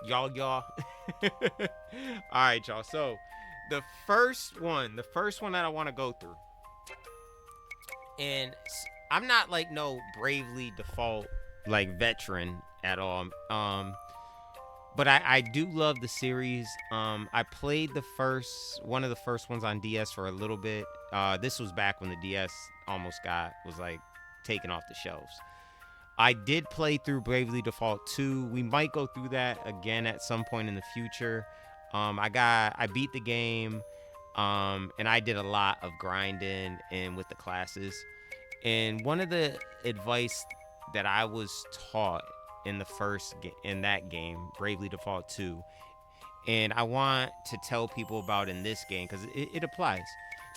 Y'all. All right, y'all. So the first one that I want to go through, and I'm not like no Bravely Default like veteran at all. But I do love the series. I played the first one of the first ones on DS for a little bit. This was back when the DS almost was like taken off the shelves. I did play through Bravely Default 2. We might go through that again at some point in the future. I beat the game, and I did a lot of grinding and with the classes. And one of the advice that I was taught in in that game, Bravely Default 2, and I want to tell people about in this game because it applies.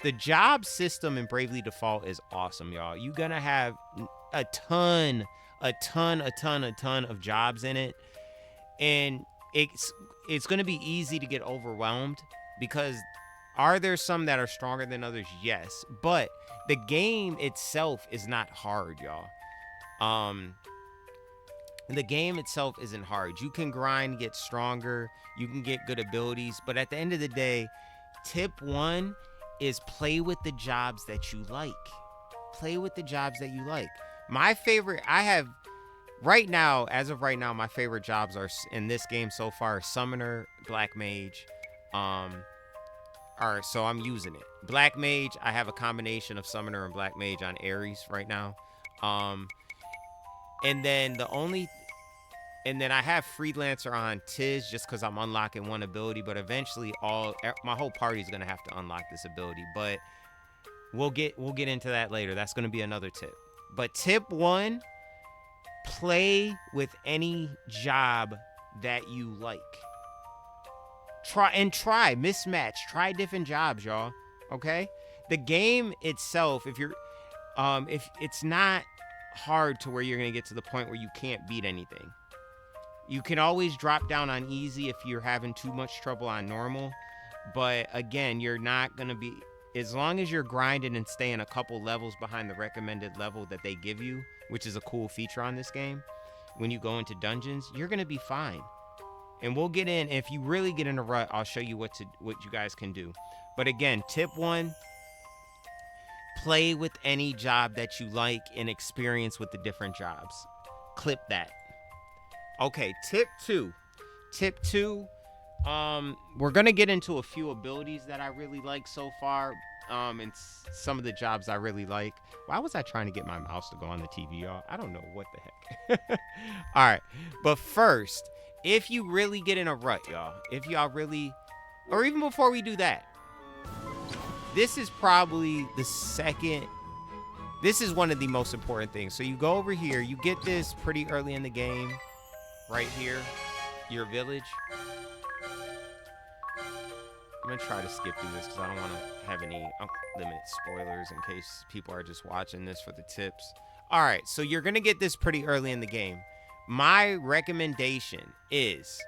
The job system in Bravely Default is awesome, y'all. You're gonna have a ton, a ton of jobs in it, and it's gonna be easy to get overwhelmed because are there some that are stronger than others? Yes, but the game itself is not hard, y'all. Um, the game itself isn't hard. You can grind, get stronger, you can get good abilities, but at the end of the day, tip one is play with the jobs that you like. Play with the jobs that you like. My favorite, I have right now, as of right now, my favorite jobs are in this game so far: Summoner, Black Mage. Um, so I'm using it. Black Mage, I have a combination of Summoner and Black Mage on Ares right now. Um, and then I have Freelancer on Tiz just because I'm unlocking one ability, but eventually my whole party's gonna have to unlock this ability. But we'll get into that later. That's gonna be another tip. But tip one, play with any job that you like. Try mismatch. Try different jobs, y'all. Okay? The game itself, if it's not hard to where you're gonna get to the point where you can't beat anything. You can always drop down on easy if you're having too much trouble on normal. But again, you're not gonna be, as long as you're grinding and staying a couple levels behind the recommended level that they give you, which is a cool feature on this game. When you go into dungeons, you're gonna be fine. And we'll get in. If you really get in a rut, I'll show you what you guys can do. But again, tip one: play with any job that you like and experience with the different jobs. Clip that. Okay, tip two. Tip two. We're gonna get into a few abilities that I really like so far. And some of the jobs I really like. Why was I trying to get my mouse to go on the TV, y'all? I don't know what the heck. All right, but first, if you really get in a rut, y'all, if y'all really, or even before we do that, this is probably the second. This is one of the most important things. So you go over here, you get this pretty early in the game, right here, your village. I'm gonna try to skip through this because I don't want to have any unlimited spoilers in case people are just watching this for the tips. All right, so you're gonna get this pretty early in the game. My recommendation is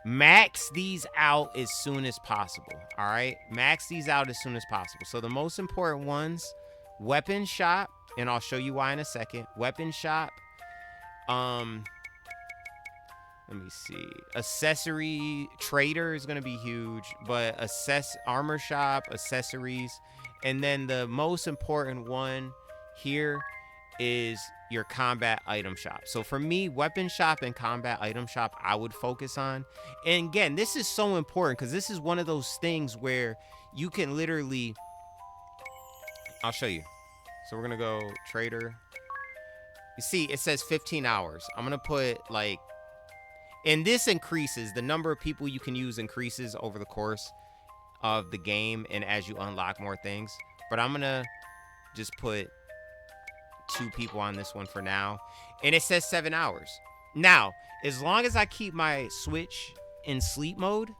max these out as soon as possible. All right, max these out as soon as possible. So the most important ones: weapon shop, and I'll show you why in a second. Weapon shop. Let me see. Accessory trader is going to be huge, but armor shop, accessories, and then the most important one here is your combat item shop. So for me, weapon shop and combat item shop, I would focus on. And again, this is so important because this is one of those things where you can literally, I'll show you. So we're going to go trader. You see, it says 15 hours. I'm going to put like, and this increases, the number of people you can use increases over the course of the game and as you unlock more things. But I'm going to just put 2 people on this one for now. And it says 7 hours. Now, as long as I keep my Switch in sleep mode,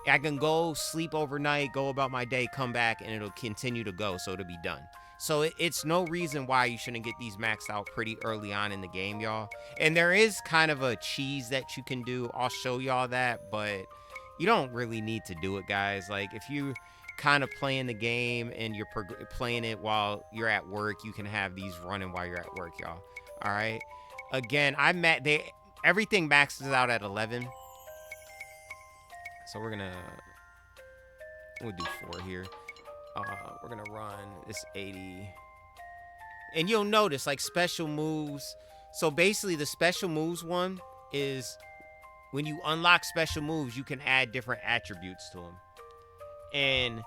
I can go sleep overnight, go about my day, come back, and it'll continue to go, so it'll be done. So it's no reason why you shouldn't get these maxed out pretty early on in the game, y'all. And there is kind of a cheese that you can do. I'll show y'all that, but you don't really need to do it, guys. Like, if you kind of playing the game and you're playing it while you're at work, you can have these running while you're at work, y'all. All right. Again, everything maxes out at 11. So we'll do 4 here. We're gonna run this 80. And you'll notice like special moves. So basically the special moves one is when you unlock special moves, you can add different attributes to them. And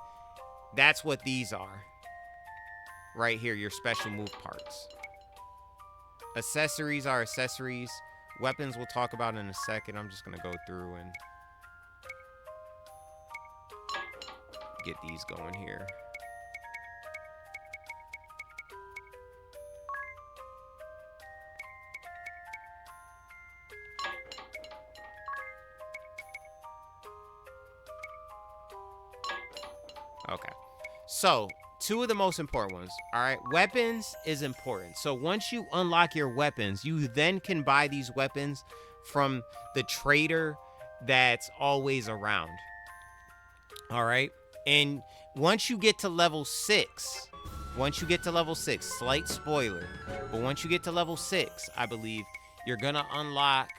that's what these are. Right here, your special move parts. Accessories are accessories. Weapons we'll talk about in a second. I'm just going to go through and get these going here. Okay. So, 2 of the most important ones. All right. Weapons is important. So once you unlock your weapons, you then can buy these weapons from the trader that's always around. All right. And once you get to level 6, slight spoiler, but once you get to level 6, I believe, you're going to unlock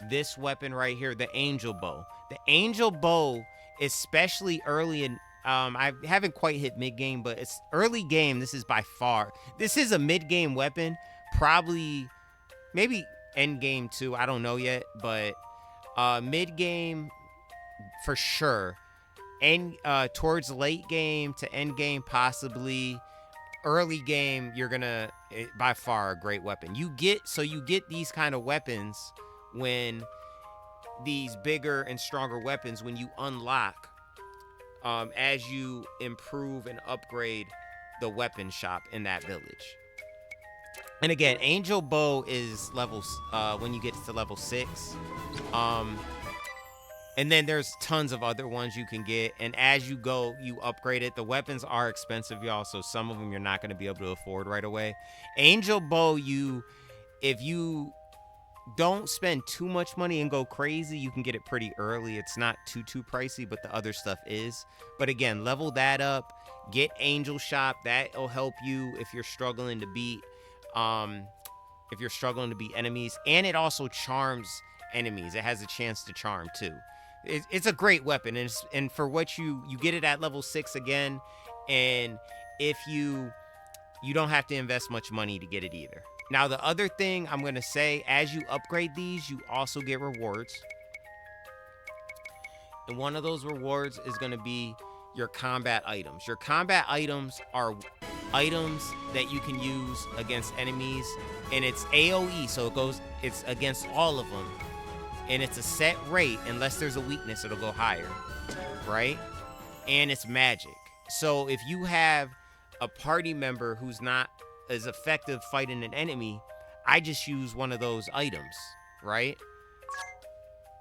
this weapon right here, the Angel Bow. The Angel Bow, especially early in, I haven't quite hit mid-game, but it's early game. This is by far. This is a mid-game weapon. Probably, maybe end game too. I don't know yet, but mid-game for sure. And towards late game to end game possibly. Early game, you're gonna, by far, a great weapon. You get these kind of weapons when these bigger and stronger weapons when you unlock as you improve and upgrade the weapon shop in that village. And again, Angel Bow is levels when you get to level 6. And then there's tons of other ones you can get. And as you go, you upgrade it. The weapons are expensive, y'all. So some of them you're not going to be able to afford right away. Angel Bow, if you don't spend too much money and go crazy, you can get it pretty early. It's not too pricey, but the other stuff is. But again, level that up. Get Angel Shop. That'll help you if you're struggling to beat enemies. And it also charms enemies. It has a chance to charm too. It's a great weapon, and for what you get it at level 6 again, and if you don't have to invest much money to get it either. Now, the other thing I'm going to say, as you upgrade these, you also get rewards. And one of those rewards is going to be your combat items. Your combat items are items that you can use against enemies, and it's AoE, so it's against all of them. And it's a set rate. Unless there's a weakness, it'll go higher, right? And it's magic. So if you have a party member who's not as effective fighting an enemy, I just use one of those items, right?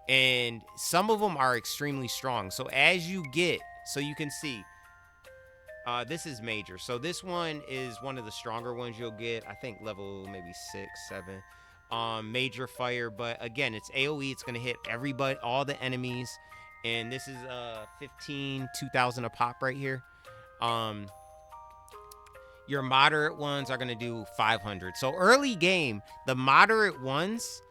And some of them are extremely strong. So as you get, so you can see, this is major. So this one is one of the stronger ones you'll get. I think level maybe 6, 7. Major fire, but again, it's AoE. It's gonna hit everybody, all the enemies, and this is 2,000 a pop right here. Your moderate ones are gonna do 500. So early game, the moderate ones,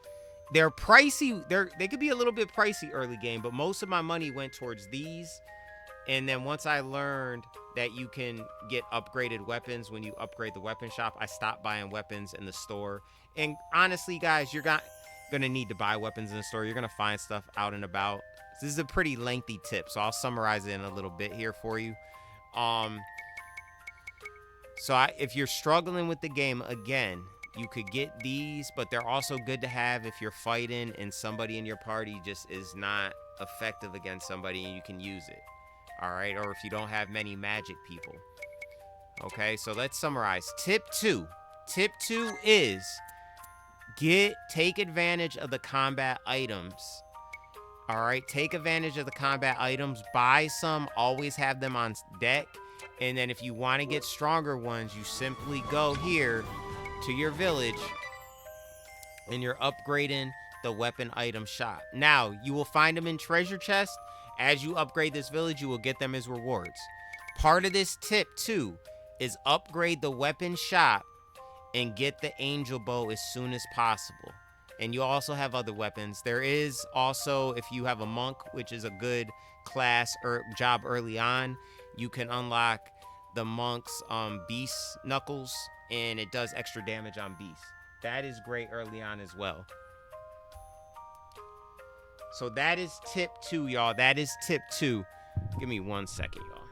they're pricey. They could be a little bit pricey early game, but most of my money went towards these. And then once I learned that you can get upgraded weapons when you upgrade the weapon shop, I stopped buying weapons in the store. And honestly, guys, you're not going to need to buy weapons in the store. You're going to find stuff out and about. This is a pretty lengthy tip, so I'll summarize it in a little bit here for you. If you're struggling with the game, again, you could get these, but they're also good to have if you're fighting and somebody in your party just is not effective against somebody and you can use it. All right, or if you don't have many magic people. Okay, so let's summarize. Tip 2. Tip 2 is take advantage of the combat items. All right, take advantage of the combat items. Buy some, always have them on deck. And then if you want to get stronger ones, you simply go here to your village and you're upgrading the weapon item shop. Now, you will find them in treasure chests. As you upgrade this village, you will get them as rewards. Part of this tip, too, is upgrade the weapon shop and get the Angel Bow as soon as possible. And you also have other weapons. There is also, if you have a monk, which is a good class or job early on, you can unlock the monk's beast knuckles, and it does extra damage on beasts. That is great early on as well. So that is tip 2, y'all. That is tip 2. Give me 1 second, y'all.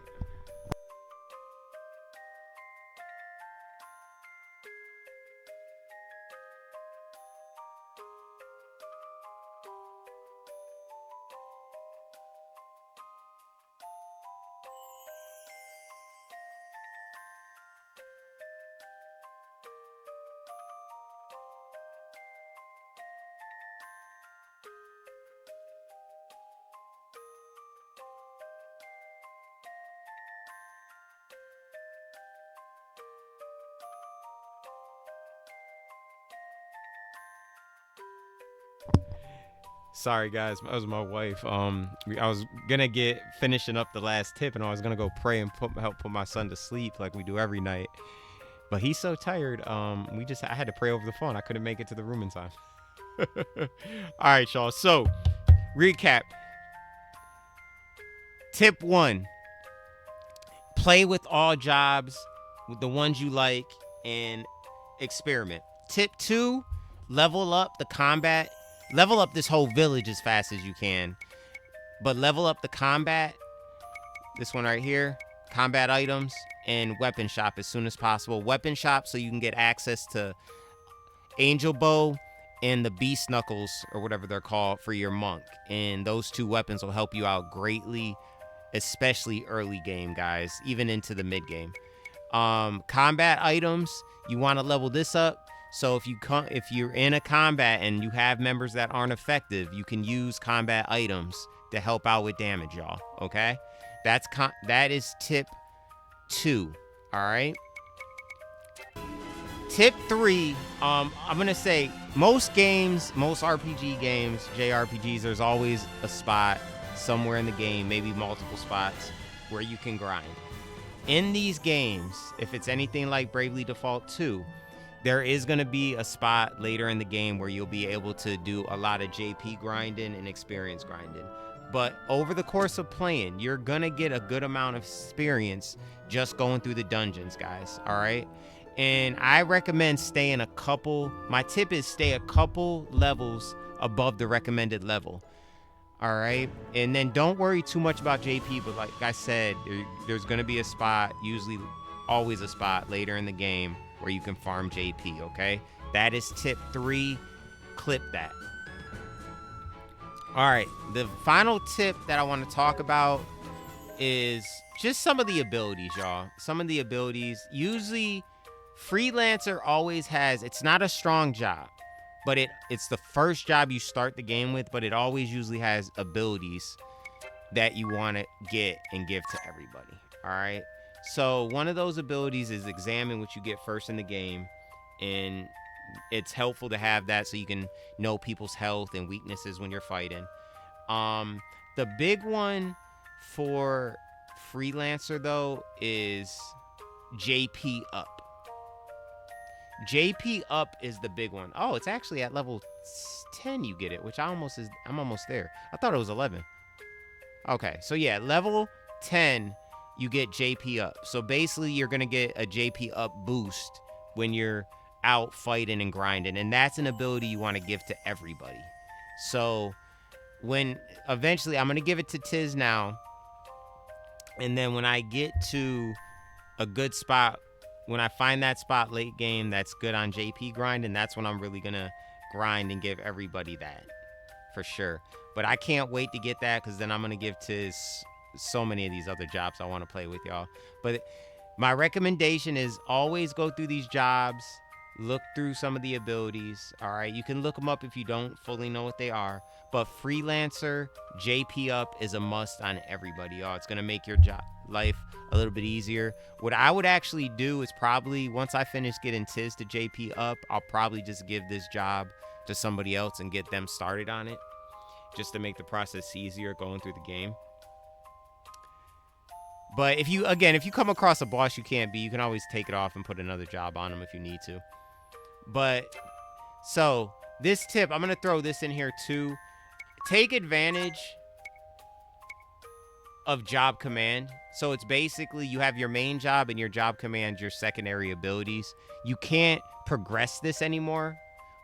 Sorry guys, that was my wife. I was gonna get finishing up the last tip, and I was gonna go pray and help put my son to sleep like we do every night. But he's so tired. I had to pray over the phone. I couldn't make it to the room in time. All right, y'all. So, recap. Tip 1: play with all jobs, with the ones you like, and experiment. Tip 2: level up the combat. Level up this whole village as fast as you can, but level up the combat. This one right here, combat items and weapon shop as soon as possible. Weapon shop so you can get access to angel bow and the beast knuckles or whatever they're called for your monk. And those 2 weapons will help you out greatly, especially early game, guys, even into the mid game. Combat items, you want to level this up. So if you're in a combat and you have members that aren't effective, you can use combat items to help out with damage, y'all. Okay, that is tip 2. All right. Tip 3. I'm gonna say most games, most RPG games, JRPGs, there's always a spot somewhere in the game, maybe multiple spots, where you can grind. In these games, if it's anything like Bravely Default 2. There is going to be a spot later in the game where you'll be able to do a lot of JP grinding and experience grinding. But over the course of playing, you're going to get a good amount of experience just going through the dungeons, guys. All right. And I recommend staying my tip is stay a couple levels above the recommended level. All right. And then don't worry too much about JP. But like I said, there's going to be a spot, usually always a spot later in the game where you can farm JP, okay? That is tip 3. Clip that. All right, the final tip that I want to talk about is just some of the abilities, y'all. Some of the abilities. Usually, Freelancer always has, it's not a strong job, but it's the first job you start the game with, but it always usually has abilities that you want to get and give to everybody, all right? So one of those abilities is examine, which you get first in the game, and it's helpful to have that so you can know people's health and weaknesses when you're fighting. The big one for Freelancer though is JP up. JP up is the big one. Oh, it's actually at level 10 you get it, which I'm almost there. I thought it was 11. Okay, so yeah, level 10 you get JP up. So basically you're going to get a JP up boost when you're out fighting and grinding. And that's an ability you want to give to everybody. So when eventually I'm going to give it to Tiz now. And then when I get to a good spot, when I find that spot late game that's good on JP grind, and that's when I'm really going to grind and give everybody that for sure. But I can't wait to get that because then I'm going to give Tiz so many of these other jobs I want to play with y'all. But my recommendation is always go through these jobs, look through some of the abilities. All right, you can look them up if you don't fully know what they are, but Freelancer JP up is a must on everybody, y'all. It's gonna make your job life a little bit easier. What I would actually do is probably once I finish getting Tiz to JP up, I'll probably just give this job to somebody else and get them started on it, just to make the process easier going through the game. But if you come across a boss you can't beat, you can always take it off and put another job on them if you need to. But so This tip, I'm going to throw this in here too. Take advantage of job command. So it's basically you have your main job and your job command, your secondary abilities. You can't progress this anymore,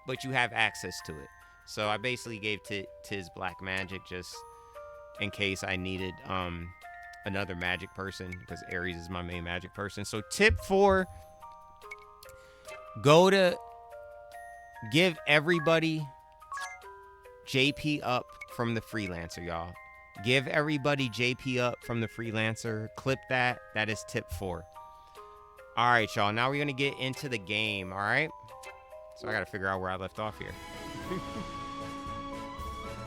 but you have access to it. So I basically gave Tiz Black Magic just in case I needed another magic person, because Ares is my main magic person. So tip 4, go to give everybody JP up from the freelancer, y'all. Give everybody JP up from the freelancer. Clip that. That is tip 4. All right, y'all. Now we're going to get into the game, all right? So I got to figure out where I left off here.